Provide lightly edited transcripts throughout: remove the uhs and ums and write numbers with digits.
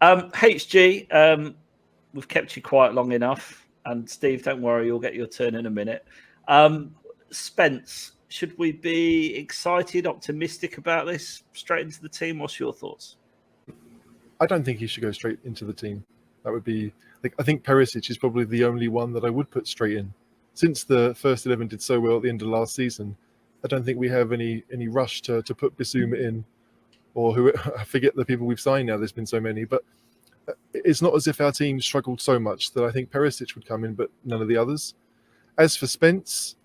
HG, we've kept you quiet long enough. And Steve, don't worry, you'll get your turn in a minute. Spence, should we be excited, optimistic about this? Straight into the team? What's your thoughts? I don't think he should go straight into the team. That would be... I think Perisic is probably the only one that I would put straight in. Since the first 11 did so well at the end of last season, I don't think we have any rush to put Bissouma in, or who I forget the people we've signed now. There's been so many, but it's not as if our team struggled so much that I think Perisic would come in, but none of the others. As for Spence,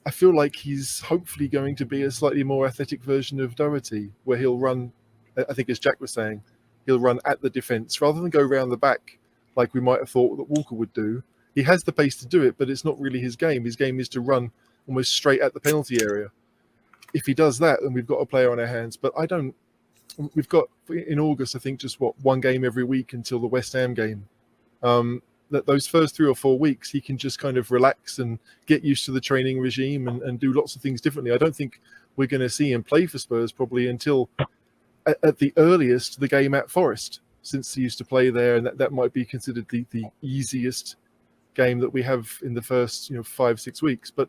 I feel like he's hopefully going to be a slightly more athletic version of Doherty, where he'll run, I think as Jack was saying, he'll run at the defence rather than go round the back like we might have thought that Walker would do. He has the pace to do it, but it's not really his game. His game is to run almost straight at the penalty area. If he does that, then we've got a player on our hands. But we've got in August, I think, just one game every week until the West Ham game. That those first 3 or 4 weeks, he can just kind of relax and get used to the training regime and do lots of things differently. I don't think we're going to see him play for Spurs probably until, at the earliest, the game at Forest, since he used to play there, and that might be considered the easiest game that we have in the first 5-6 weeks. But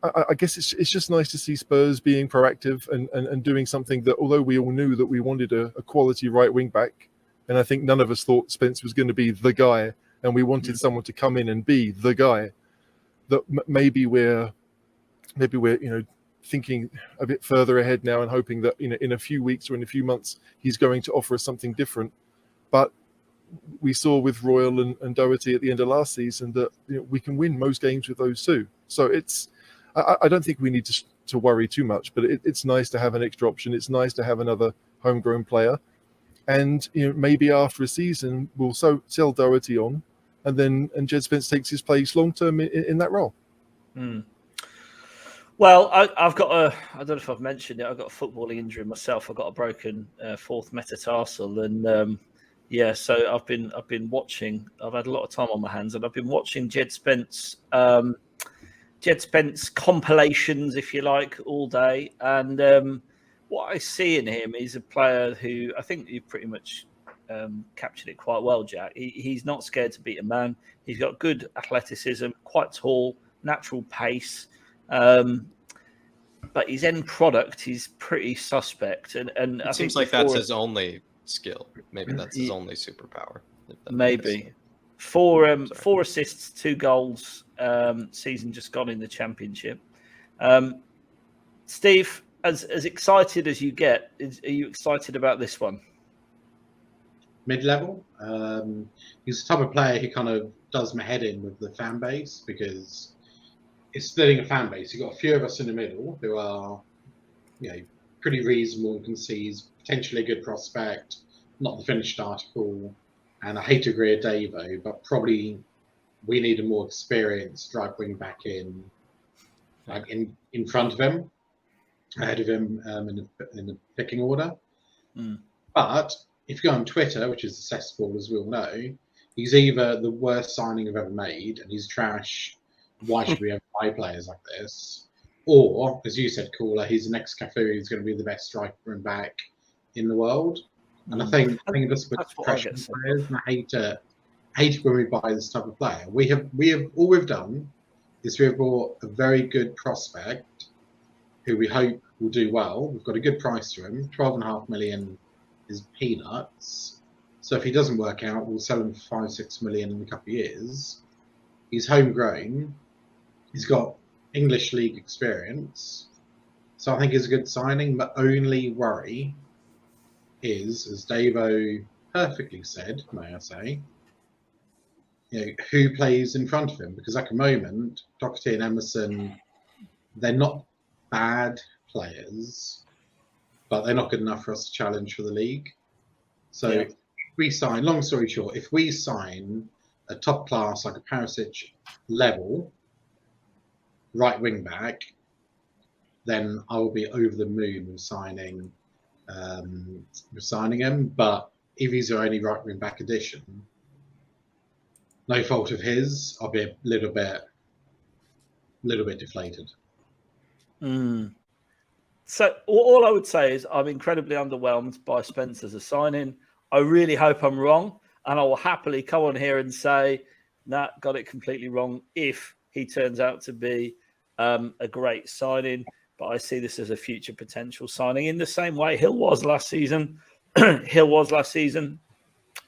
I guess it's just nice to see Spurs being proactive and doing something that, although we all knew that we wanted a quality right wing back, and I think none of us thought Spence was going to be the guy, and we wanted someone to come in and be the guy, that maybe we're thinking a bit further ahead now and hoping that in a few weeks or in a few months he's going to offer us something different. But we saw with Royal and Doherty at the end of last season that we can win most games with those two. So I don't think we need to worry too much, but it's nice to have an extra option. It's nice to have another homegrown player, and maybe after a season we'll sell Doherty on, and Jed Spence takes his place long term in that role. Well, I've got I don't know if I've mentioned it, I've got a footballing injury myself. I've got a broken fourth metatarsal, and so I've been watching. I've had a lot of time on my hands, and I've been watching Jed Spence compilations, if you like, all day. And what I see in him is a player who, I think you pretty much captured it quite well, Jack. He's not scared to beat a man. He's got good athleticism, quite tall, natural pace. But his end product is pretty suspect, and it seems like that's his only skill. Maybe that's his only superpower. Maybe 4 assists, 2 goals. Season just gone in the Championship. Steve, as excited as you get, are you excited about this one? Mid-level. He's the type of player who kind of does my head in with the fan base, because it's splitting a fan base. You've got a few of us in the middle who are, pretty reasonable and can see he's potentially a good prospect, not the finished article. And I hate to agree with Davo, but probably we need a more experienced right wing back in front of him, ahead of him in the picking order. But if you go on Twitter, which is accessible as we all know, he's either the worst signing I've ever made and he's trash. Why should we ever buy players like this? Or, as you said, Caller, he's the next Cafu who's going to be the best striker and back in the world. And I think this puts pressure on players, and I hate it when we buy this type of player. We have all we've done is we have bought a very good prospect who we hope will do well. We've got a good price for him. 12.5 million is peanuts. So if he doesn't work out, we'll sell him for 5-6 million in a couple of years. He's homegrown. He's got English league experience. So I think it's a good signing. The only worry is, as Davo perfectly said, may I say, who plays in front of him? Because at the moment, Doherty and Emerson, they're not bad players, but they're not good enough for us to challenge for the league. So if we sign, long story short, if we sign a top class, like a Perisic level right wing back, then I will be over the moon with signing him. But if he's our only right wing back addition, no fault of his, I'll be a little bit deflated. So all I would say is I'm incredibly underwhelmed by Spence as a signing. I really hope I'm wrong, and I will happily come on here and say, nah, got it completely wrong if he turns out to be a great signing. But I see this as a future potential signing in the same way Hill was last season. Hill was last season.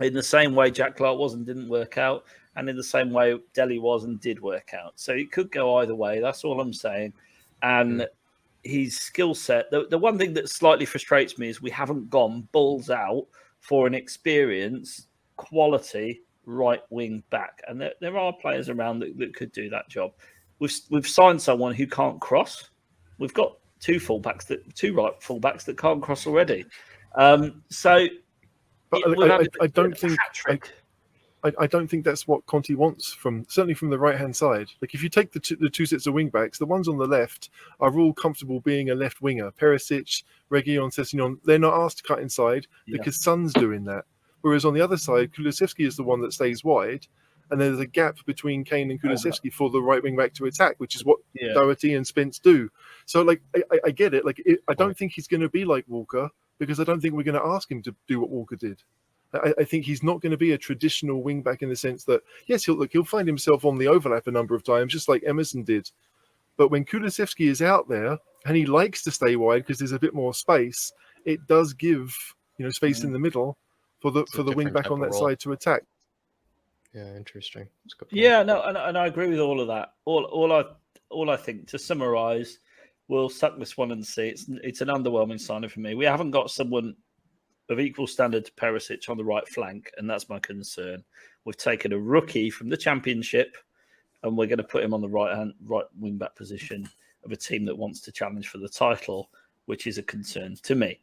In the same way Jack Clark was and didn't work out. And in the same way Dele was and did work out. So it could go either way. That's all I'm saying. And his skill set, the one thing that slightly frustrates me is we haven't gone balls out for an experienced, quality right wing back. And there are players around that could do that job. We've signed someone who can't cross. We've got two right fullbacks that can't cross already. I don't think that's what Conte wants certainly from the right hand side. Like if you take the two sets of wing backs, the ones on the left are all comfortable being a left winger. Perisic, Reguilon, Sessegnon, they're not asked to cut inside because Son's doing that. Whereas on the other side, Kulusevski is the one that stays wide, and there's a gap between Kane and Kulusevski for the right wing back to attack, which is what Doherty and Spence do. So like I get it. Like I don't think he's going to be like Walker because I don't think we're going to ask him to do what Walker did. I think he's not going to be a traditional wing back in the sense that, yes, he'll find himself on the overlap a number of times, just like Emerson did. But when Kulusevski is out there and he likes to stay wide because there's a bit more space, it does give space in the middle for the wing back on that side to attack. Yeah, interesting. Yeah, no, and I agree with all of that. All I think, to summarise, we'll suck this one and see. It's an underwhelming signing for me. We haven't got someone of equal standard to Perisic on the right flank, and that's my concern. We've taken a rookie from the Championship, and we're going to put him on the right wing back position of a team that wants to challenge for the title, which is a concern to me.